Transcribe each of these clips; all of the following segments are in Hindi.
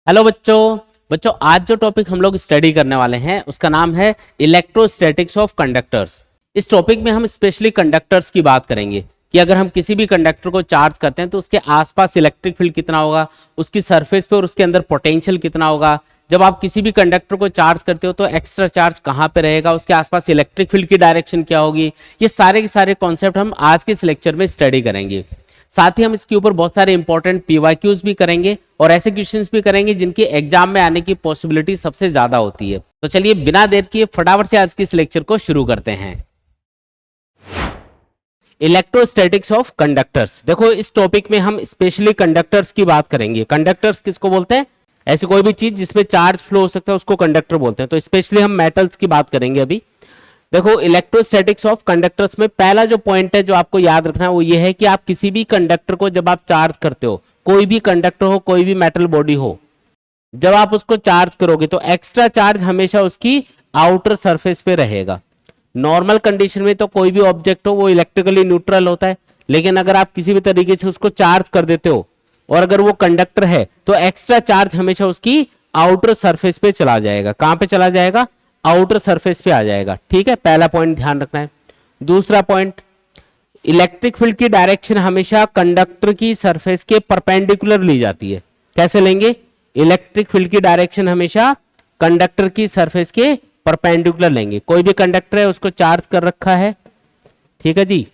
हेलो बच्चों आज जो टॉपिक हम लोग स्टडी करने वाले हैं उसका नाम है इलेक्ट्रोस्टैटिक्स ऑफ कंडक्टर्स। इस टॉपिक में हम स्पेशली कंडक्टर्स की बात करेंगे कि अगर हम किसी भी कंडक्टर को चार्ज करते हैं तो उसके आसपास इलेक्ट्रिक फील्ड कितना होगा, उसकी सरफेस पे और उसके अंदर पोटेंशियल कितना होगा। जब आप किसी भी कंडक्टर को चार्ज करते हो तो एक्स्ट्रा चार्ज कहाँ पे रहेगा, उसके आसपास इलेक्ट्रिक फील्ड की डायरेक्शन क्या होगी, ये सारे के सारे कॉन्सेप्ट हम आज के इस लेक्चर में स्टडी करेंगे। साथ ही हम इसके ऊपर बहुत सारे इंपॉर्टेंट पीवाईक्यूज भी करेंगे और ऐसे क्वेश्चंस भी करेंगे जिनके एग्जाम में आने की पॉसिबिलिटी सबसे ज्यादा होती है। तो चलिए बिना देर किए फटाफट से आज के इस लेक्चर को शुरू करते हैं। Electrostatics of conductors. देखो इस टॉपिक में हम स्पेशली कंडक्टर्स की बात करेंगे। कंडक्टर्स किसको बोलते हैं? ऐसी कोई भी चीज जिसमें चार्ज फ्लो हो सकता है उसको कंडक्टर बोलते हैं। तो स्पेशली हम मेटल्स की बात करेंगे अभी। देखो इलेक्ट्रोस्टैटिक्स ऑफ कंडक्टर्स में पहला जो पॉइंट है जो आपको याद रखना है वो ये है कि आप किसी भी कंडक्टर को जब आप चार्ज करते हो, कोई भी कंडक्टर हो, कोई भी मेटल बॉडी हो, जब आप उसको चार्ज करोगे तो एक्स्ट्रा चार्ज हमेशा उसकी आउटर सरफेस पे रहेगा। नॉर्मल कंडीशन में तो कोई भी ऑब्जेक्ट हो वो इलेक्ट्रिकली न्यूट्रल होता है, लेकिन अगर आप किसी भी तरीके से उसको चार्ज कर देते हो और अगर वो कंडक्टर है तो एक्स्ट्रा चार्ज हमेशा उसकी आउटर सरफेस पे चला जाएगा। कहां पे चला जाएगा? आउटर सरफेस पे आ जाएगा। ठीक है, पहला पॉइंट ध्यान रखना है। दूसरा पॉइंट, इलेक्ट्रिक फील्ड की डायरेक्शन हमेशा कंडक्टर की सरफेस के परपेंडिकुलर ली जाती है। कैसे लेंगे? इलेक्ट्रिक फील्ड की डायरेक्शन हमेशा कंडक्टर की सरफेस के परपेंडिकुलर लेंगे। कोई भी कंडक्टर है उसको चार्ज कर रखा है, ठीक है जी,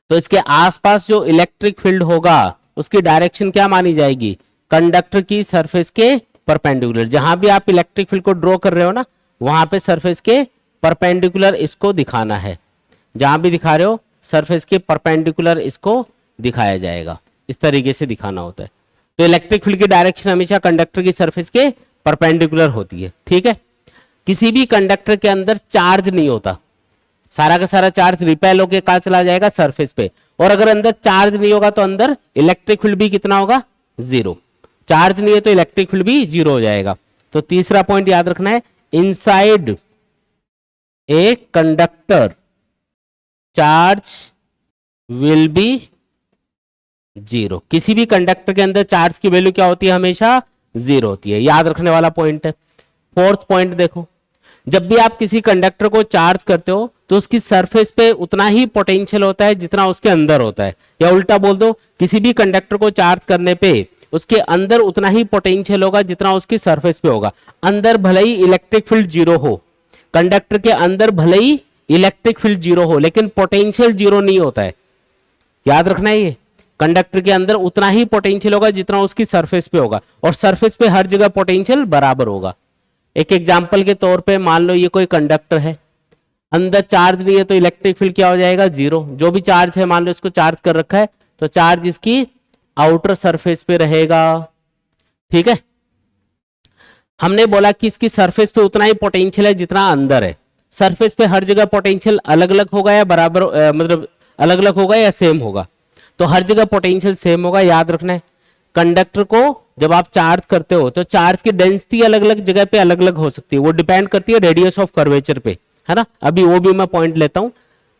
तो इसके आसपास जो इलेक्ट्रिक फील्ड होगा उसकी डायरेक्शन क्या मानी जाएगी? कंडक्टर की सरफेस के परपेंडिकुलर। जहां भी आप इलेक्ट्रिक फील्ड को ड्रॉ कर रहे हो ना वहां पे सरफेस के परपेंडिकुलर इसको दिखाना है। जहां भी दिखा रहे हो सरफेस के परपेंडिकुलर इसको दिखाया जाएगा। इस तरीके से दिखाना होता है। तो इलेक्ट्रिक फील्ड की डायरेक्शन हमेशा कंडक्टर की सरफेस के परपेंडिकुलर होती है। ठीक है, किसी भी कंडक्टर के अंदर चार्ज नहीं होता, सारा का सारा चार्ज रिपेल होकर कहां चला जाएगा? सरफेस पे। और अगर अंदर चार्ज नहीं होगा तो अंदर इलेक्ट्रिक फील्ड भी कितना होगा? जीरो। चार्ज नहीं है तो इलेक्ट्रिक फील्ड भी जीरो हो जाएगा। तो तीसरा पॉइंट याद रखना है, inside a conductor charge will be zero. किसी भी कंडक्टर के अंदर चार्ज की वैल्यू क्या होती है? हमेशा जीरो होती है। याद रखने वाला पॉइंट है। फोर्थ पॉइंट देखो, जब भी आप किसी कंडक्टर को चार्ज करते हो तो उसकी सरफेस पे उतना ही पोटेंशियल होता है जितना उसके अंदर होता है। या उल्टा बोल दो, किसी भी कंडक्टर को चार्ज करने पे उसके अंदर उतना ही पोटेंशियल होगा जितना उसकी सरफेस पे होगा। अंदर भले ही इलेक्ट्रिक फील्ड जीरो हो, कंडक्टर के अंदर भले ही इलेक्ट्रिक फील्ड जीरो हो, लेकिन पोटेंशियल जीरो नहीं होता है। याद रखना है ये, कंडक्टर के अंदर उतना ही पोटेंशियल होगा जितना उसकी सरफेस पे होगा और सरफेस पे हर जगह पोटेंशियल बराबर होगा। एक एग्जांपल के तौर पे मान लो ये कोई कंडक्टर है, अंदर चार्ज नहीं है तो इलेक्ट्रिक फील्ड क्या हो जाएगा? जीरो। जो भी चार्ज है मान लो इसको चार्ज कर रखा है तो चार्ज इसकी आउटर सरफेस पे रहेगा। ठीक है, हमने बोला कि इसकी सरफेस पे उतना ही पोटेंशियल है जितना अंदर है। सरफेस पे हर जगह पोटेंशियल अलग अलग होगा या बराबर मतलब अलग अलग होगा या सेम होगा? तो हर जगह पोटेंशियल सेम होगा। याद रखना है, कंडक्टर को जब आप चार्ज करते हो तो चार्ज की डेंसिटी अलग अलग जगह पे अलग अलग हो सकती है। वो डिपेंड करती है रेडियस ऑफ कर्वेचर पे, है ना। अभी वो भी मैं पॉइंट लेता हूं।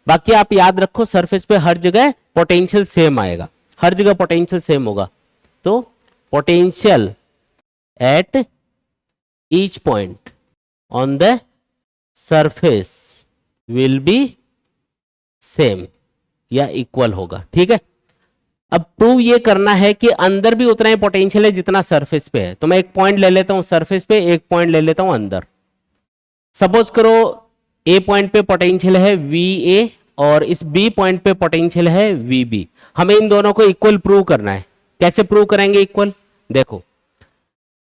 बाकी आप याद रखो सरफेस पे हर जगह पोटेंशियल सेम आएगा, हर जगह पोटेंशियल सेम होगा। तो potential at each point on the surface will be same या इक्वल होगा। ठीक है, अब प्रूव ये करना है कि अंदर भी उतना ही पोटेंशियल है जितना सरफेस पे है। तो मैं एक पॉइंट ले लेता हूं सरफेस पे, एक पॉइंट ले लेता हूं अंदर। सपोज करो ए पॉइंट पे पोटेंशियल है VA और इस बी पॉइंट पे पोटेंशियल है VB। हमें इन दोनों को इक्वल प्रूव करना है। कैसे प्रूव करेंगे इक्वल? देखो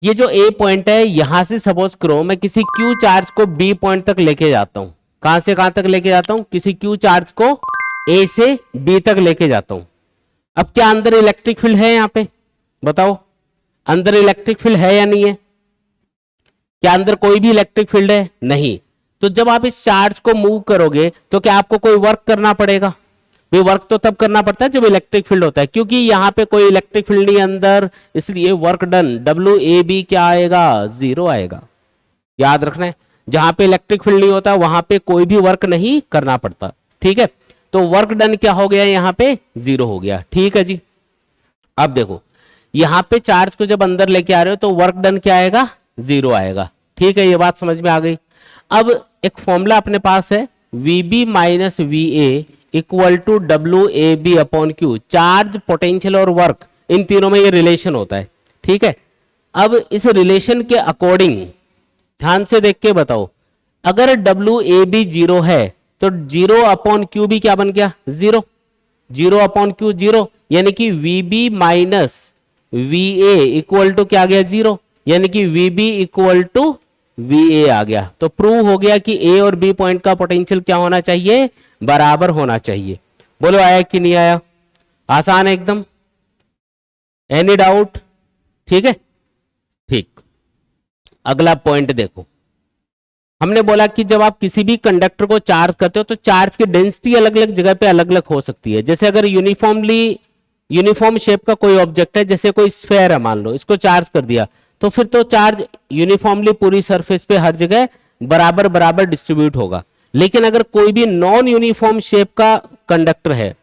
ये जो ए पॉइंट है यहां से सपोज करो मैं किसी Q चार्ज को B पॉइंट तक लेके जाता हूं। कहां से कहां तक लेके जाता हूं? किसी Q चार्ज को A से B तक लेके जाता हूं। अब क्या अंदर इलेक्ट्रिक फील्ड है? यहां पे बताओ, अंदर इलेक्ट्रिक फील्ड है या नहीं है? क्या अंदर कोई भी इलेक्ट्रिक फील्ड है? नहीं। तो जब आप इस चार्ज को मूव करोगे तो क्या आपको कोई वर्क करना पड़ेगा? भी वर्क तो तब करना पड़ता है जब इलेक्ट्रिक फील्ड होता है, क्योंकि यहां पे कोई इलेक्ट्रिक फील्ड नहीं अंदर, इसलिए वर्क डन WAB क्या आएगा? जीरो आएगा। याद रखना है, जहां पे इलेक्ट्रिक फील्ड नहीं होता वहां पे कोई भी वर्क नहीं करना पड़ता। ठीक है, तो वर्क डन क्या हो गया? यहां पे जीरो हो गया। ठीक है जी। अब देखो यहां पे चार्ज को जब अंदर लेके आ रहे हो तो वर्क डन क्या आएगा, 0 आएगा। ठीक है, ये बात समझ में आ गई। अब एक फॉर्मूला अपने पास है, VB minus VA equal to WAB upon Q। Charge, potential और वर्क, इन तीनों में ये रिलेशन होता है। ठीक है, अब इस रिलेशन के अकॉर्डिंग ध्यान से देख के बताओ, अगर WAB 0 है तो 0 अपॉन क्यू भी क्या बन गया, 0। 0 अपॉन क्यू 0, यानी कि VB minus VA equal to क्या आ गया, 0, यानी कि VB इक्वल टू VA आ गया। तो प्रूव हो गया कि A और B पॉइंट का पोटेंशियल क्या होना चाहिए, बराबर होना चाहिए। बोलो आया कि नहीं आया? आसान है एकदम, एनी डाउट? ठीक है, ठीक। अगला पॉइंट देखो, हमने बोला कि जब आप किसी भी कंडक्टर को चार्ज करते हो तो चार्ज की डेंसिटी अलग अलग जगह पे अलग अलग हो सकती है। जैसे अगर यूनिफॉर्म शेप का कोई ऑब्जेक्ट है, जैसे कोई स्फेयर है मान लो, इसको चार्ज कर दिया तो फिर तो चार्ज यूनिफॉर्मली पूरी सरफेस पे हर जगह बराबर बराबर डिस्ट्रीब्यूट होगा। लेकिन अगर कोई भी नॉन यूनिफॉर्म शेप का कंडक्टर है,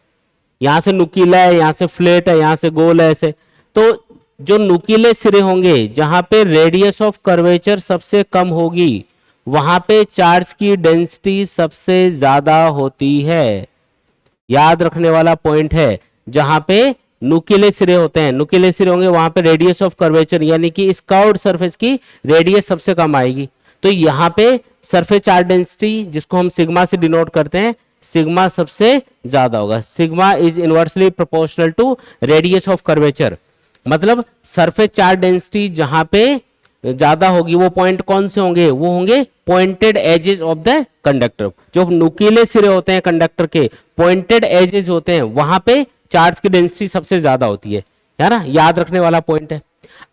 यहां से नुकीला है, यहां से फ्लैट है, यहां से गोल है, ऐसे, तो जो नुकीले सिरे होंगे जहां पे रेडियस ऑफ कर्वेचर सबसे कम होगी, वहां पे चार्ज की डेंसिटी सबसे ज्यादा होती है। याद रखने वाला पॉइंट है, जहां पे नुकीले सिरे होते हैं, नुकीले सिरे होंगे, वहां पे रेडियस ऑफ कर्वेचर यानी कि इस कर्व्ड सरफेस की रेडियस सबसे कम आएगी। तो यहां पे सरफेस चार्ज डेंसिटी, जिसको हम सिग्मा से डिनोट करते हैं, सिग्मा सबसे ज्यादा होगा। Sigma is inversely proportional to radius of curvature. मतलब सरफेस चार्ज डेंसिटी जहां पे ज्यादा होगी, वो पॉइंट कौन से होंगे, वो होंगे pointed edges of the conductor. जो नुकीले सिरे होते हैं कंडक्टर के, पॉइंटेड एजेस होते हैं, वहां पे चार्ज की डेंसिटी सबसे ज्यादा होती है ना, याद रखने वाला पॉइंट है।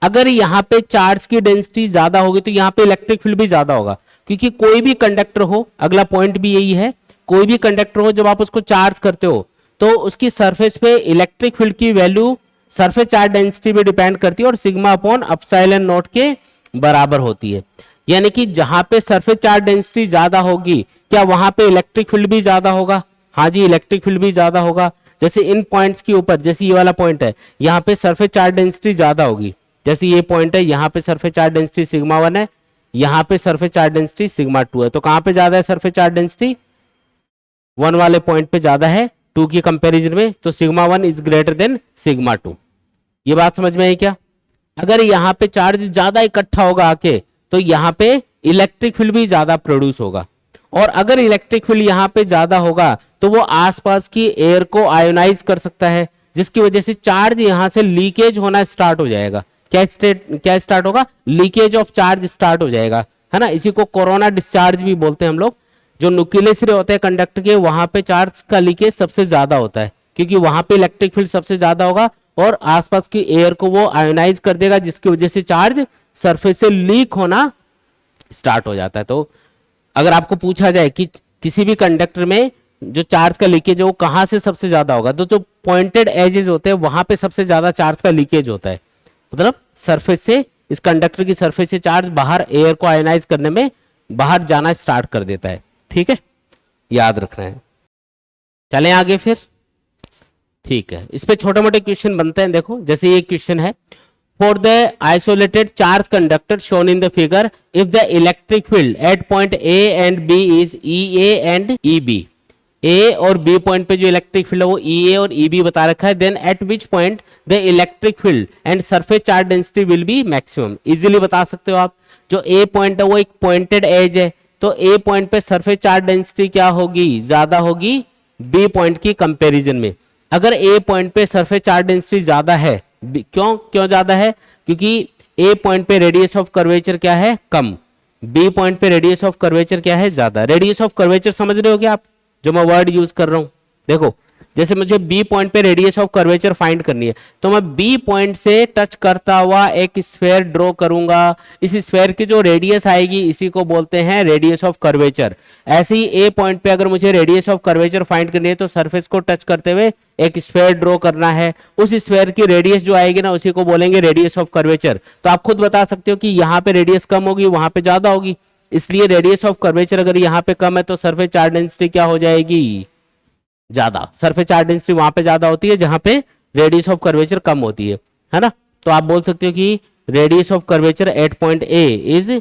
अगर यहाँ पे चार्ज की डेंसिटी ज्यादा होगी तो यहाँ पे इलेक्ट्रिक फील्ड भी ज्यादा होगा, क्योंकि कोई भी कंडक्टर हो, अगला पॉइंट भी यही है, कोई भी कंडक्टर हो जब आप उसको चार्ज करते हो तो उसकी सरफेस पे इलेक्ट्रिक फील्ड की वैल्यू सरफेस चार्ज डेंसिटी पे डिपेंड करती है और सिग्मा अपॉन एप्सिलॉन नॉट के बराबर होती है। यानी कि जहां पे सरफेस चार्ज डेंसिटी ज्यादा होगी, क्या वहां पे इलेक्ट्रिक फील्ड भी ज्यादा होगा? हाँ जी, इलेक्ट्रिक फील्ड भी ज्यादा होगा। जैसे इन पॉइंट्स के ऊपर, जैसे ये वाला पॉइंट है, यहाँ पे सरफेस चार्ज डेंसिटी ज्यादा होगी। जैसे ये पॉइंट है, यहाँ पे सरफेस चार्ज डेंसिटी सिग्मा 1 है, यहाँ पे सरफेस चार्ज डेंसिटी सिग्मा 2 है। तो कहां पे ज्यादा है सरफेस चार्ज डेंसिटी? 1 वाले पॉइंट पे ज्यादा है 2 की कंपैरिजन में, तो sigma 1 is greater than sigma 2। ये बात समझ में आई क्या? अगर यहाँ पे चार्ज ज्यादा इकट्ठा होगा आके, तो यहाँ पे इलेक्ट्रिक फील्ड भी ज्यादा प्रोड्यूस होगा, और अगर इलेक्ट्रिक फील्ड यहाँ पे ज्यादा होगा तो वो आसपास की एयर को आयोनाइज कर सकता है, जिसकी वजह से चार्ज यहाँ से लीकेज होना स्टार्ट हो जाएगा। क्या स्टार्ट होगा? लीकेज ऑफ चार्ज स्टार्ट हो जाएगा, है ना। इसी को कोरोना डिस्चार्ज भी बोलते हैं हम लोग। जो नुकीले सिरे होते हैं कंडक्टर के, वहां पे चार्ज का लीकेज सबसे ज्यादा होता है, क्योंकि वहां पे इलेक्ट्रिक फील्ड सबसे ज्यादा होगा और आसपास की एयर को वो आयोनाइज कर देगा, जिसकी वजह से चार्ज सरफेस से लीक होना स्टार्ट हो जाता है। तो अगर आपको पूछा जाए कि किसी भी कंडक्टर में जो चार्ज का लीकेज है वो कहां से सबसे ज्यादा होगा, तो जो पॉइंटेड एजेस होते हैं वहां पे सबसे ज्यादा चार्ज का लीकेज होता है। मतलब सरफेस से, इस कंडक्टर की सरफेस से चार्ज बाहर एयर को आयोनाइज करने में बाहर जाना स्टार्ट कर देता है। ठीक है, याद रखना है। चलें आगे फिर। ठीक है, इस पे छोटे मोटे क्वेश्चन बनते हैं। देखो, जैसे ये क्वेश्चन है, for the isolated charge conductor shown in the figure, if the electric field at point A and B is E A and E B, A और बी पॉइंट पे जो इलेक्ट्रिक फील्ड है वो ई ए और ई बी बता रखा है, then at which point the electric field and surface charge density will be maximum. Easily बता सकते हो आप। जो ए पॉइंट है वो एक पॉइंटेड एज है, तो ए पॉइंट पे सरफेस चार्ज डेंसिटी क्या होगी, ज्यादा होगी बी पॉइंट की कंपैरिजन में। अगर ए पॉइंट पे सरफेस चार्ज डेंसिटी ज्यादा है, क्यों ज्यादा है? क्योंकि ए पॉइंट पे रेडियस ऑफ कर्वेचर क्या है, कम, बी पॉइंट पे रेडियस ऑफ कर्वेचर क्या है, ज्यादा। रेडियस ऑफ कर्वेचर समझ रहे हो क्या आप, जो मैं वर्ड यूज कर रहा हूं? देखो, जैसे मुझे बी पॉइंट पे रेडियस ऑफ कर्वेचर फाइंड करनी है, तो मैं बी पॉइंट से टच करता हुआ एक स्फेयर ड्रॉ करूंगा। इस स्फेयर की जो रेडियस आएगी इसी को बोलते हैं रेडियस ऑफ कर्वेचर। ऐसे ही ए पॉइंट पे अगर मुझे रेडियस ऑफ कर्वेचर फाइंड करनी है तो सरफेस को टच करते हुए एक स्फेयर ड्रॉ करना है। उस स्फेयर की रेडियस जो आएगी ना, उसी को बोलेंगे रेडियस ऑफ कर्वेचर। तो आप खुद बता सकते हो कि यहाँ पे रेडियस कम होगी, वहां पे ज्यादा होगी, इसलिए रेडियस ऑफ कर्वेचर अगर यहाँ पे कम है तो सरफेस चार्ज डेंसिटी क्या हो जाएगी, ज्यादा। सरफेस चार्ज डेंसिटी वहां पे ज्यादा होती है जहां पे रेडियस ऑफ कर्वेचर कम होती है ना। तो आप बोल सकते हो कि radius of curvature at point A is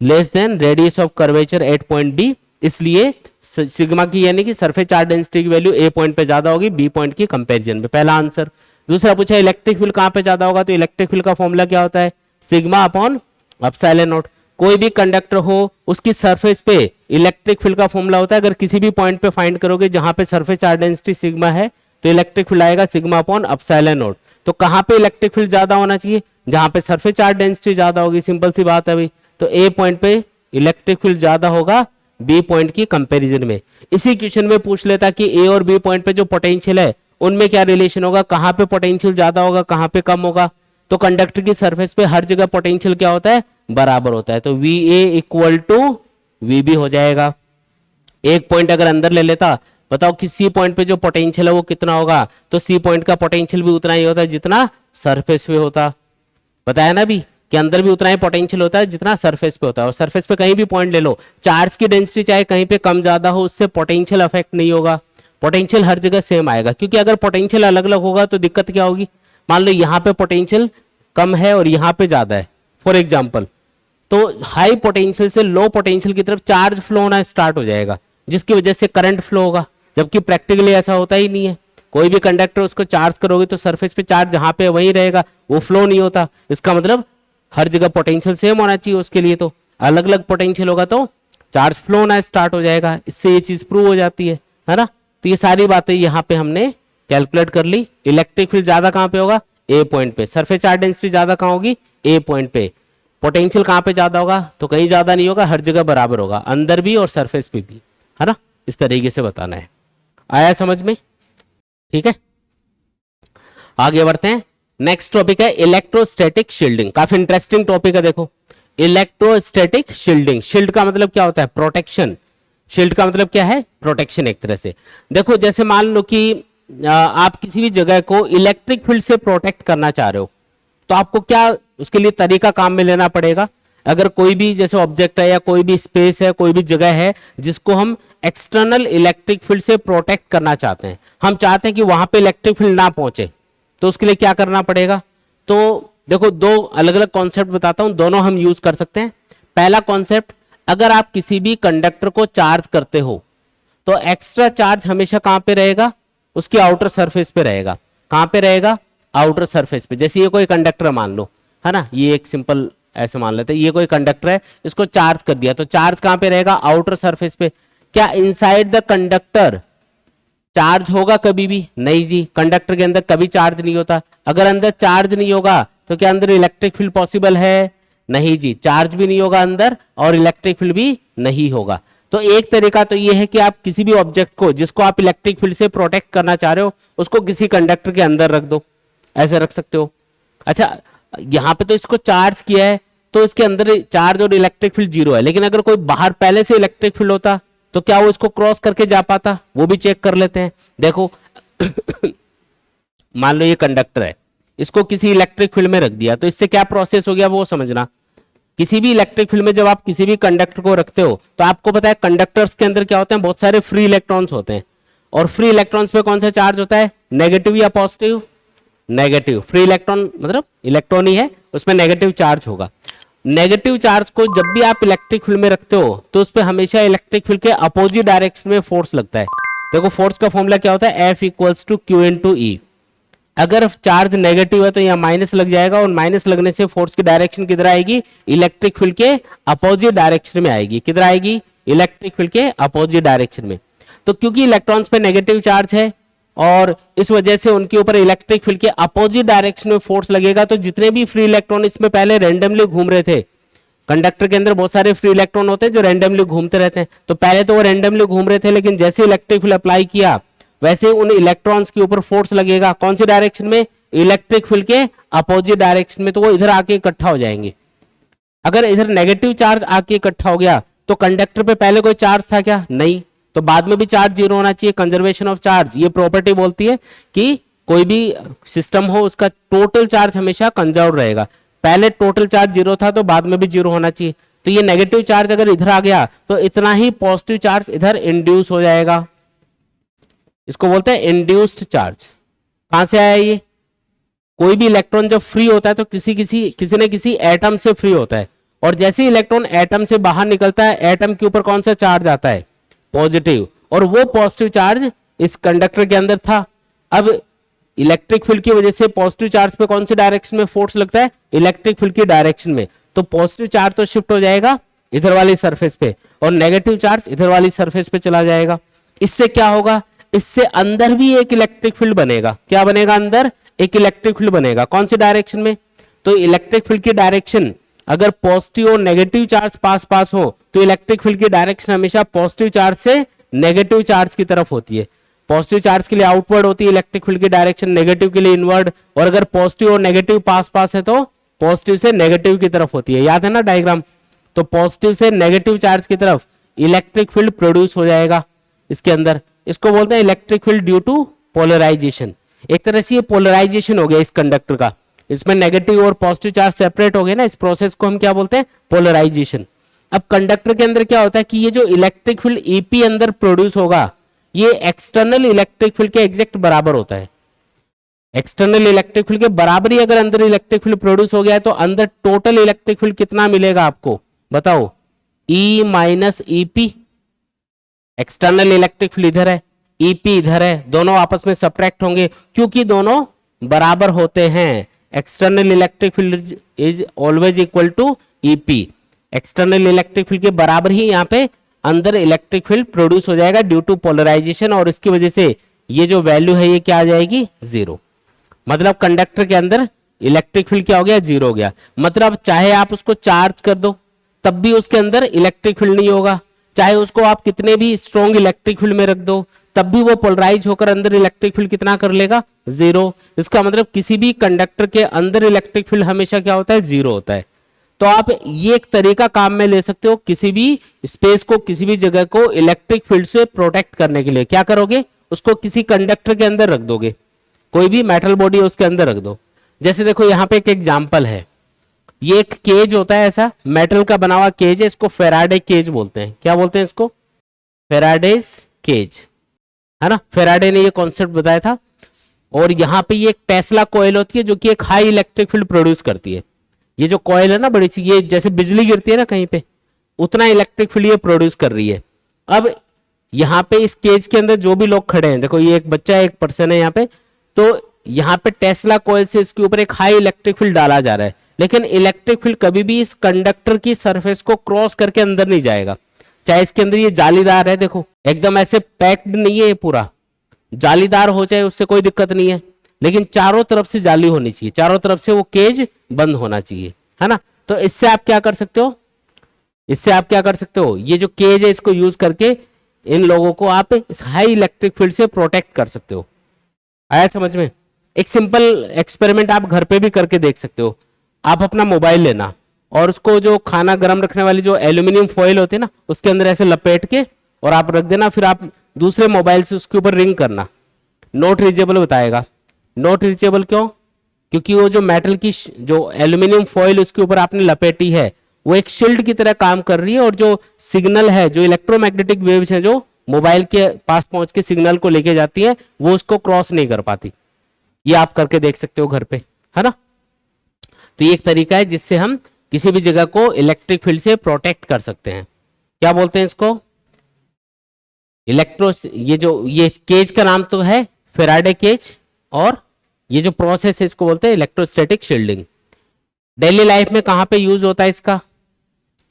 less than radius of curvature at point B, इसलिए सिग्मा की यानी कि सरफेस चार्ज डेंसिटी की वैल्यू ए पॉइंट पे ज्यादा होगी बी पॉइंट की कंपैरिजन में, पहला आंसर। दूसरा पूछा इलेक्ट्रिक फील्ड कहां पे ज्यादा होगा, तो इलेक्ट्रिक फील्ड का फॉर्मूला क्या होता है, सिग्मा अपॉन एप्सिलॉन नॉट। कोई भी कंडक्टर हो उसकी सरफेस पे इलेक्ट्रिक फील्ड का फॉर्मूला होता है, अगर किसी भी पॉइंट पे फाइंड करोगे जहां पे सरफेस चार्ज डेंसिटी सिग्मा है तो इलेक्ट्रिक फील्ड आएगा सिग्मा अपॉन एप्सिलॉन नॉट। तो कहां पे इलेक्ट्रिक फील्ड ज्यादा होना चाहिए, जहां पे सरफेस चार्ज डेंसिटी ज्यादा होगी, सिंपल सी बात है भाई। तो ए पॉइंट पे इलेक्ट्रिक फील्ड ज्यादा होगा बी पॉइंट की कंपैरिजन में। इसी क्वेश्चन में पूछ लेता कि ए और बी पॉइंट पे जो पोटेंशियल है उनमें क्या रिलेशन होगा, कहां पे पोटेंशियल ज्यादा होगा कहां पे कम होगा। तो कंडक्टर की सरफेस पे हर जगह पोटेंशियल क्या होता है, बराबर होता है। तो V A equal to V B हो जाएगा। एक पॉइंट अगर अंदर ले लेता, बताओ कि सी पॉइंट पे जो पोटेंशियल है वो कितना होगा, तो सी पॉइंट का पोटेंशियल भी उतना ही होता है जितना सरफेस पे होता। बताया ना भी कि अंदर भी उतना ही पोटेंशियल होता है जितना सरफेस पे होता है। और सरफेस पे कहीं भी पॉइंट ले लो, चार्ज की डेंसिटी चाहे कहीं पे कम ज्यादा हो, उससे पोटेंशियल अफेक्ट नहीं होगा, पोटेंशियल हर जगह सेम आएगा। क्योंकि अगर पोटेंशियल अलग अलग होगा तो दिक्कत क्या होगी, मान लो यहाँ पे पोटेंशियल कम है और यहाँ पे ज्यादा है फॉर एग्जाम्पल, तो हाई पोटेंशियल से लो पोटेंशियल की तरफ चार्ज फ्लो होना स्टार्ट हो जाएगा, जिसकी वजह से करंट फ्लो होगा। जबकि प्रैक्टिकली ऐसा होता ही नहीं है, कोई भी कंडक्टर उसको चार्ज करोगे तो सरफेस पे चार्ज जहां पे वहीं रहेगा, वो फ्लो नहीं होता। इसका मतलब हर जगह पोटेंशियल सेम होना चाहिए, उसके लिए तो अलग अलग पोटेंशियल होगा तो चार्ज फ्लो होना स्टार्ट हो जाएगा। इससे ये चीज प्रूव हो जाती है ना। तो ये सारी बातें यहाँ पे हमने कैलकुलेट कर ली। इलेक्ट्रिक फील्ड ज्यादा कहां पे होगा, ए पॉइंट पे। सरफेस चार्ज डेंसिटी ज्यादा कहां होगी, ए पॉइंट पे। पोटेंशियल कहां पे ज्यादा होगा, तो कहीं ज्यादा नहीं होगा, हर जगह बराबर होगा, अंदर भी और सरफेस पे भी, है ना। इस तरीके से बताना है। आया समझ में, ठीक है। आगे बढ़ते हैं। नेक्स्ट टॉपिक है इलेक्ट्रोस्टैटिक शील्डिंग। काफी इंटरेस्टिंग टॉपिक है। देखो इलेक्ट्रोस्टैटिक शील्डिंग, शील्ड का मतलब क्या होता है, प्रोटेक्शन। शील्ड का मतलब क्या है, प्रोटेक्शन एक तरह से। देखो जैसे मान लो कि आप किसी भी जगह को इलेक्ट्रिक फील्ड से प्रोटेक्ट करना चाह रहे हो, तो आपको क्या उसके लिए तरीका काम में लेना पड़ेगा। अगर कोई भी जैसे ऑब्जेक्ट है या कोई भी स्पेस है, कोई भी जगह है जिसको हम एक्सटर्नल इलेक्ट्रिक फील्ड से प्रोटेक्ट करना चाहते हैं, हम चाहते हैं कि वहां पे इलेक्ट्रिक फील्ड ना पहुंचे, तो उसके लिए क्या करना पड़ेगा। तो देखो दो अलग अलग कॉन्सेप्ट बताता हूं, दोनों हम यूज कर सकते हैं। पहला कॉन्सेप्ट, अगर आप किसी भी कंडक्टर को चार्ज करते हो तो एक्स्ट्रा चार्ज हमेशा कहां पे रहेगा, उसकी आउटर सरफेस पे रहेगा। कहां पे रहेगा, आउटर सरफेस पे। जैसे ये कोई कंडक्टर मान लो, है ना, ये एक सिंपल ऐसे मान लेते हैं, ये कोई कंडक्टर है, इसको चार्ज कर दिया, तो चार्ज कहां पे रहेगा, आउटर सरफेस पे। क्या इनसाइड द कंडक्टर चार्ज होगा कभी भी, नहीं जी, कंडक्टर के अंदर कभी चार्ज नहीं होता। अगर अंदर चार्ज नहीं होगा तो क्या अंदर इलेक्ट्रिक फील्ड पॉसिबल है, नहीं जी, चार्ज भी नहीं होगा अंदर और इलेक्ट्रिक फील्ड भी नहीं होगा। तो एक तरीका तो ये है कि आप किसी भी ऑब्जेक्ट को जिसको आप इलेक्ट्रिक फील्ड से प्रोटेक्ट करना चाह रहे हो, उसको किसी कंडक्टर के अंदर रख दो, ऐसे रख सकते हो। अच्छा यहां पे तो इसको चार्ज किया है तो इसके अंदर चार्ज और इलेक्ट्रिक फील्ड जीरो है, लेकिन अगर कोई बाहर पहले से इलेक्ट्रिक फील्ड होता तो क्या वो इसको क्रॉस करके जा पाता, वो भी चेक कर लेते हैं। देखो मान लो ये कंडक्टर है, इसको किसी इलेक्ट्रिक फील्ड में रख दिया, तो इससे क्या प्रोसेस हो गया वो समझना। किसी भी इलेक्ट्रिक फील्ड में जब आप किसी भी कंडक्टर को रखते हो तो आपको पता है कंडक्टर्स के अंदर क्या होते हैं, बहुत सारे फ्री इलेक्ट्रॉन्स होते हैं। और फ्री इलेक्ट्रॉन्स पे कौन सा चार्ज होता है, नेगेटिव या पॉजिटिव, नेगेटिव। फ्री इलेक्ट्रॉन मतलब इलेक्ट्रॉन ही है, उसमें नेगेटिव चार्ज होगा। नेगेटिव चार्ज को जब भी आप इलेक्ट्रिक फील्ड में रखते हो तो उस पर हमेशा इलेक्ट्रिक फील्ड के अपोजिट डायरेक्शन में फोर्स लगता है। देखो फोर्स का फॉर्मूला क्या होता है, F equals to Q into E. अगर चार्ज नेगेटिव है तो यहाँ माइनस लग जाएगा, और माइनस लगने से फोर्स की डायरेक्शन किधर आएगी, इलेक्ट्रिक फील्ड के अपोजिट डायरेक्शन में आएगी। किधर आएगी, इलेक्ट्रिक फील्ड के अपोजिट डायरेक्शन में। तो क्योंकि इलेक्ट्रॉन्स पे नेगेटिव चार्ज है और इस वजह से उनके ऊपर इलेक्ट्रिक फील्ड के अपोजिट डायरेक्शन में फोर्स लगेगा, तो जितने भी फ्री इलेक्ट्रॉन इसमें पहले रैंडमली घूम रहे थे, कंडक्टर के अंदर बहुत सारे फ्री इलेक्ट्रॉन होते हैं जो रैंडमली घूमते रहते हैं, तो पहले तो वो रैंडमली घूम रहे थे, लेकिन जैसे इलेक्ट्रिक फील्ड अप्लाई किया वैसे उन इलेक्ट्रॉन्स के ऊपर फोर्स लगेगा। कौन सी डायरेक्शन में, इलेक्ट्रिक फील्ड के अपोजिट डायरेक्शन में, तो वो इधर आके इकट्ठा हो जाएंगे। अगर इधर नेगेटिव चार्ज आके इकट्ठा हो गया तो कंडक्टर पे पहले कोई चार्ज था क्या, नहीं, तो बाद में भी चार्ज जीरो होना चाहिए। कंजर्वेशन ऑफ चार्ज ये प्रॉपर्टी बोलती है कि कोई भी सिस्टम हो उसका टोटल चार्ज हमेशा कंजर्व रहेगा। पहले टोटल चार्ज जीरो था तो बाद में भी जीरो होना चाहिए। तो ये नेगेटिव चार्ज अगर इधर आ गया तो इतना ही पॉजिटिव चार्ज इधर इंड्यूस हो जाएगा, इसको बोलते हैं इंड्यूस्ड चार्ज। कहां से आया ये, कोई भी इलेक्ट्रॉन जब फ्री होता है तो किसी न किसी एटम से फ्री होता है, और जैसे ही इलेक्ट्रॉन एटम से बाहर निकलता है एटम के ऊपर कौन सा चार्ज आता है, पॉजिटिव, और वो पॉजिटिव चार्ज इस कंडक्टर के अंदर था। अब इलेक्ट्रिक फील्ड की वजह से पॉजिटिव चार्ज पे कौन सी डायरेक्शन में फोर्स लगता है, इलेक्ट्रिक फील्ड की डायरेक्शन में, तो पॉजिटिव चार्ज तो शिफ्ट हो जाएगा इधर वाली सरफेस पे और नेगेटिव चार्ज इधर वाली सरफेस पे चला जाएगा। इससे क्या होगा, इससे अंदर भी एक इलेक्ट्रिक फील्ड बनेगा। क्या बनेगा, अंदर एक इलेक्ट्रिक फील्ड बनेगा। कौन सी डायरेक्शन में, तो इलेक्ट्रिक फील्ड की डायरेक्शन अगर पॉजिटिव और नेगेटिव चार्ज पास पास हो तो इलेक्ट्रिक फील्ड की डायरेक्शन हमेशा पॉजिटिव चार्ज से नेगेटिव चार्ज की तरफ होती है। पॉजिटिव चार्ज के लिए आउटवर्ड होती है इलेक्ट्रिक फील्ड की डायरेक्शन, नेगेटिव के लिए इनवर्ड, और अगर पॉजिटिव और नेगेटिव पास पास है तो पॉजिटिव से नेगेटिव की तरफ होती है। याद है ना डायग्राम, तो पॉजिटिव से नेगेटिव चार्ज की तरफ इलेक्ट्रिक फील्ड प्रोड्यूस हो जाएगा इसके अंदर। इसको बोलते हैं electric field due to polarization. एक तरह से ये पोलराइजेशन हो गया इस कंडक्टर का, इसमें नेगेटिव और पॉजिटिव चार्ज सेपरेट हो गए ना, इस प्रोसेस को हम क्या बोलते हैं, पोलराइजेशन। अब कंडक्टर के अंदर क्या होता है कि ये जो इलेक्ट्रिक फील्ड ईपी अंदर प्रोड्यूस होगा ये एक्सटर्नल इलेक्ट्रिक फील्ड के एग्जैक्ट बराबर होता है। एक्सटर्नल इलेक्ट्रिक फील्ड के बराबर ही अगर अंदर इलेक्ट्रिक फील्ड प्रोड्यूस हो गया है तो अंदर टोटल इलेक्ट्रिक फील्ड कितना मिलेगा आपको, बताओ, E minus EP. External electric field इधर है, ईपी इधर है, दोनों आपस में सब्ट्रैक्ट होंगे क्योंकि दोनों बराबर होते हैं। External electric field is always equal to EP. External electric field के बराबर ही यहाँ पे अंदर इलेक्ट्रिक फील्ड प्रोड्यूस हो जाएगा ड्यू टू पोलराइजेशन, और इसकी वजह से ये जो वैल्यू है ये क्या आ जाएगी, जीरो। मतलब कंडक्टर के अंदर इलेक्ट्रिक फील्ड क्या हो गया, जीरो हो गया। मतलब चाहे आप उसको चार्ज कर दो तब भी उसके अंदर इलेक्ट्रिक फील्ड नहीं होगा, चाहे उसको आप कितने भी स्ट्रॉन्ग इलेक्ट्रिक फील्ड में रख दो तब भी वो पोलराइज होकर अंदर इलेक्ट्रिक फील्ड कितना कर लेगा, जीरो। इसका मतलब किसी भी कंडक्टर के अंदर इलेक्ट्रिक फील्ड हमेशा क्या होता है, जीरो होता है। तो आप ये एक तरीका काम में ले सकते हो, किसी भी स्पेस को, किसी भी जगह को इलेक्ट्रिक फील्ड से प्रोटेक्ट करने के लिए क्या करोगे, उसको किसी कंडक्टर के अंदर रख दोगे, कोई भी मेटल बॉडी है उसके अंदर रख दो। जैसे देखो यहाँ पे एक एग्जाम्पल है, ये एक केज होता है, ऐसा मेटल का बना हुआ केज है, इसको फेराडे केज बोलते हैं। क्या बोलते हैं इसको, फेराडेज केज, है ना, फेराडे ने ये कॉन्सेप्ट बताया था। और यहाँ पे ये एक टेस्ला कॉइल होती है जो कि एक हाई इलेक्ट्रिक फील्ड प्रोड्यूस करती है। ये जो कॉइल है ना बड़ी सी, ये जैसे बिजली गिरती है ना कहीं पे, उतना इलेक्ट्रिक फील्ड ये प्रोड्यूस कर रही है। अब यहाँ पे इस केज के अंदर जो भी लोग खड़े हैं, देखो ये एक बच्चा है, एक पर्सन है यहाँ पे, तो यहाँ पे टेस्ला कॉइल से इसके ऊपर एक हाई इलेक्ट्रिक फील्ड डाला जा रहा है, लेकिन इलेक्ट्रिक फील्ड कभी भी इस कंडक्टर की सरफेस को क्रॉस करके अंदर नहीं जाएगा। चाहे इसके अंदर ये जालीदार है, देखो एकदम ऐसे पैक्ड नहीं है, ये पूरा जालीदार हो जाए उससे कोई दिक्कत नहीं है, लेकिन चारों तरफ से जाली होनी चाहिए, चारों तरफ से वो केज बंद होना चाहिए, है ना। तो इससे आप क्या कर सकते हो, इससे आप क्या कर सकते हो, ये जो केज है इसको यूज करके इन लोगों को आप इस हाई इलेक्ट्रिक फील्ड से प्रोटेक्ट कर सकते हो। आया समझ में। एक सिंपल एक्सपेरिमेंट आप घर पे भी करके देख सकते हो। आप अपना मोबाइल लेना और उसको जो खाना गर्म रखने वाली जो एल्यूमिनियम फॉइल होती है ना, उसके अंदर ऐसे लपेट के और आप रख देना, फिर आप दूसरे मोबाइल से उसके ऊपर रिंग करना, नॉट रीचेबल बताएगा। नॉट रीचेबल क्यों, क्योंकि वो जो मेटल की जो एल्यूमिनियम फॉइल उसके ऊपर आपने लपेटी है वो एक शील्ड की तरह काम कर रही है, और जो सिग्नल है, जो इलेक्ट्रोमैग्नेटिक वेव्स हैं जो मोबाइल के पास पहुंच के सिग्नल को लेके जाती है, वो उसको क्रॉस नहीं कर पाती। ये आप करके देख सकते हो घर पे, है ना। तो ये एक तरीका है जिससे हम किसी भी जगह को इलेक्ट्रिक फील्ड से प्रोटेक्ट कर सकते हैं। क्या बोलते हैं इसको, ये केज का नाम तो है फेराडे केज, और ये जो प्रोसेस है इसको बोलते हैं इलेक्ट्रोस्टैटिक शील्डिंग। डेली लाइफ में कहां पे यूज होता है इसका,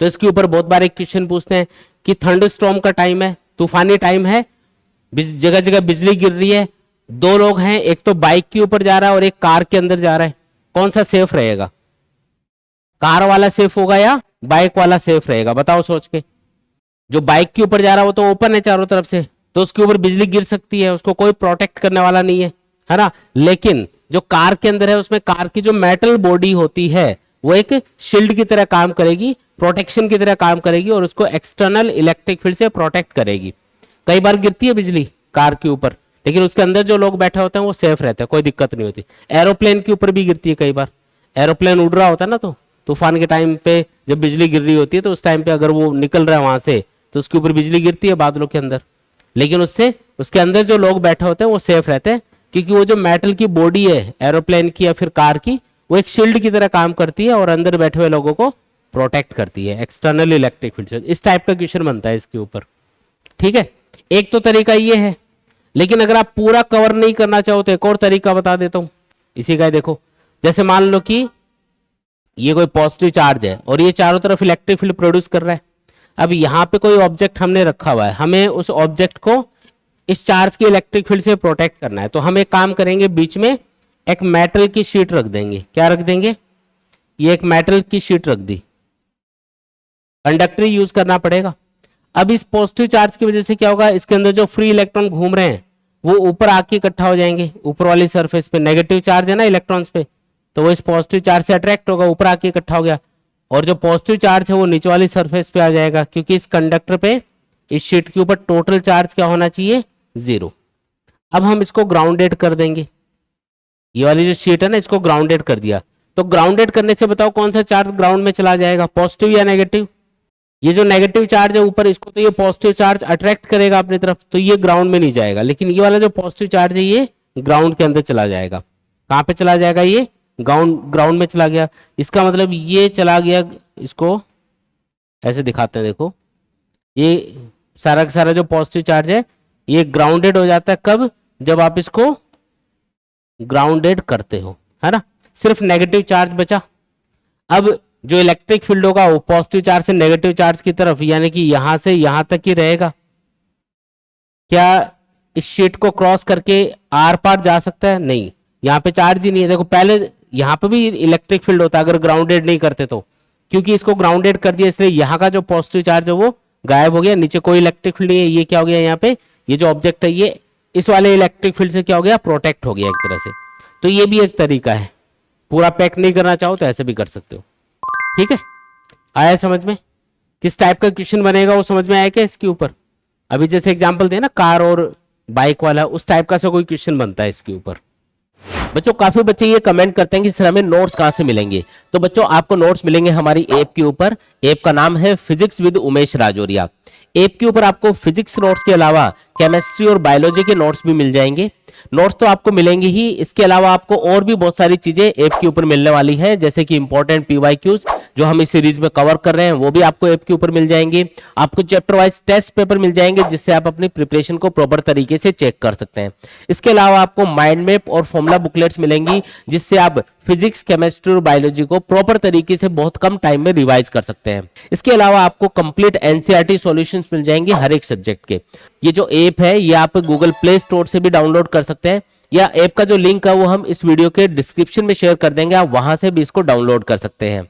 तो इसके ऊपर बहुत बार एक क्वेश्चन पूछते हैं कि थंडरस्टॉर्म का टाइम है, तूफानी टाइम है, जगह जगह बिजली गिर रही है, दो लोग हैं, एक तो बाइक के ऊपर जा रहा है और एक कार के अंदर जा रहा है, कौन सा सेफ रहेगा, कार वाला सेफ होगा या बाइक वाला सेफ रहेगा, बताओ सोच के। जो बाइक के ऊपर जा रहा है वो तो ओपन है चारों तरफ से, तो उसके ऊपर बिजली गिर सकती है, उसको कोई प्रोटेक्ट करने वाला नहीं है ना। लेकिन जो कार के अंदर है उसमें कार की जो मेटल बॉडी होती है वो एक शील्ड की तरह काम करेगी, प्रोटेक्शन की तरह काम करेगी, और उसको एक्सटर्नल इलेक्ट्रिक फील्ड से प्रोटेक्ट करेगी। कई बार गिरती है बिजली कार के ऊपर, लेकिन उसके अंदर जो लोग बैठे होते हैं वो सेफ रहते हैं, कोई दिक्कत नहीं होती। एरोप्लेन के ऊपर भी गिरती है कई बार, एरोप्लेन उड़ रहा होता है ना, तो तूफान के टाइम पे जब बिजली गिर रही होती है तो उस टाइम पे अगर वो निकल रहा है वहां से तो उसके ऊपर बिजली गिरती है बादलों के अंदर, लेकिन उससे उसके अंदर जो लोग बैठे होते हैं वो सेफ रहते हैं, क्योंकि वो जो मेटल की बॉडी है एरोप्लेन की या फिर कार की, वो एक शील्ड की तरह काम करती है और अंदर बैठे हुए लोगों को प्रोटेक्ट करती है एक्सटर्नल इलेक्ट्रिक फील्ड से। इस टाइप का क्वेश्चन बनता है इसके ऊपर, ठीक है। एक तो तरीका ये है, लेकिन अगर आप पूरा कवर नहीं करना चाहो तो एक और तरीका बता देता हूं इसी का। देखो जैसे मान लो कि ये कोई पॉजिटिव चार्ज है और ये चारों तरफ इलेक्ट्रिक फील्ड प्रोड्यूस कर रहा है। अब यहाँ पे कोई ऑब्जेक्ट हमने रखा हुआ है, हमें उस ऑब्जेक्ट को इस चार्ज की इलेक्ट्रिक फील्ड से प्रोटेक्ट करना है। तो हम एक काम करेंगे, बीच में एक मेटल की शीट रख देंगे। क्या रख देंगे? ये एक मेटल की शीट रख दी, कंडक्टर यूज करना पड़ेगा। अब इस पॉजिटिव चार्ज की वजह से क्या होगा, इसके अंदर जो फ्री इलेक्ट्रॉन घूम रहे हैं वो ऊपर आके इकट्ठा हो जाएंगे ऊपर वाली सरफेस पे। नेगेटिव चार्ज है ना इलेक्ट्रॉन्स पे, तो वो इस पॉजिटिव चार्ज से अट्रैक्ट होगा, ऊपर आके इकट्ठा हो गया। और जो पॉजिटिव चार्ज है वो नीचे वाली सरफेस पे आ जाएगा, क्योंकि इस कंडक्टर पे, इस शीट के ऊपर टोटल चार्ज क्या होना चाहिए? 0। अब हम इसको ग्राउंडेड कर देंगे। ये वाली जो शीट है ना, इसको ग्राउंडेड कर दिया। तो ग्राउंडेड करने से बताओ कौन सा चार्ज ग्राउंड में चला जाएगा, पॉजिटिव या नेगेटिव? ये जो नेगेटिव चार्ज है ऊपर, इसको तो ये पॉजिटिव चार्ज अट्रैक्ट करेगा अपनी तरफ, तो ये ग्राउंड में नहीं जाएगा। लेकिन ये वाला जो पॉजिटिव चार्ज है ये ग्राउंड के अंदर चला जाएगा। कहां पे चला जाएगा? ये ग्राउंड में चला गया। इसका मतलब ये चला गया, इसको ऐसे दिखाते हैं। देखो ये सारा का सारा जो पॉजिटिव चार्ज है ये ग्राउंडेड हो जाता है। कब? जब आप इसको ग्राउंडेड करते हो, है ना। सिर्फ नेगेटिव चार्ज बचा। अब जो इलेक्ट्रिक फील्ड होगा वो पॉजिटिव चार्ज से नेगेटिव चार्ज की तरफ, यानी कि यहां से यहां तक ही रहेगा। क्या इस शीट को क्रॉस करके आर पार जा सकता है? नहीं, यहाँ पे चार्ज ही नहीं है। देखो पहले यहाँ पे भी इलेक्ट्रिक फील्ड होता अगर ग्राउंडेड नहीं करते तो, क्योंकि इसको ग्राउंडेड कर दिया इसलिए यहाँ का जो पॉजिटिव चार्ज है वो गायब हो गया। नीचे कोई इलेक्ट्रिक फील्ड नहीं है। ये क्या हो गया यहाँ पे, ये जो ऑब्जेक्ट है ये इस वाले इलेक्ट्रिक फील्ड से क्या हो गया? प्रोटेक्ट हो गया एक तरह से। तो ये भी एक तरीका है। पूरा पैक नहीं करना चाहो तो ऐसे भी कर सकते हो, ठीक है। आया समझ में? किस टाइप का क्वेश्चन बनेगा वो समझ में आया क्या इसके ऊपर? अभी जैसे एग्जांपल देना कार और बाइक वाला, उस टाइप का से कोई क्वेश्चन बनता है इसके ऊपर। बच्चों काफी बच्चे ये कमेंट करते हैं कि सर हमें नोट्स कहाँ से मिलेंगे। तो बच्चों आपको नोट्स मिलेंगे हमारी ऐप के ऊपर। ऐप का नाम है physics with Umesh Rajauria. App के ऊपर आपको फिजिक्स नोट्स के अलावा केमिस्ट्री और बायोलॉजी के नोट्स भी मिल जाएंगे। नोट्स तो आपको मिलेंगे ही, इसके अलावा आपको और भी बहुत सारी चीजें ऐप के ऊपर मिलने वाली है, जैसे कि इंपॉर्टेंट पीवाईक्यूज जो हम इस सीरीज में कवर कर रहे हैं वो भी आपको ऐप के ऊपर मिल जाएंगे। आपको चैप्टर वाइज टेस्ट पेपर मिल जाएंगे, जिससे आप अपनी प्रिपरेशन को प्रॉपर तरीके से चेक कर सकते हैं। इसके अलावा आपको माइंड मैप और फॉर्मूला बुकलेट्स मिलेंगी, जिससे आप फिजिक्स, केमिस्ट्री और बायोलॉजी को प्रॉपर तरीके से बहुत कम टाइम में रिवाइज कर सकते हैं। इसके अलावा आपको कंप्लीट एनसीईआरटी सॉल्यूशंस मिल जाएंगे हर एक सब्जेक्ट के। ये जो ऐप है ये आप गूगल प्ले स्टोर से भी डाउनलोड कर सकते हैं, या ऐप का जो लिंक है वो हम इस वीडियो के डिस्क्रिप्शन में शेयर कर देंगे, आप वहां से भी इसको डाउनलोड कर सकते हैं।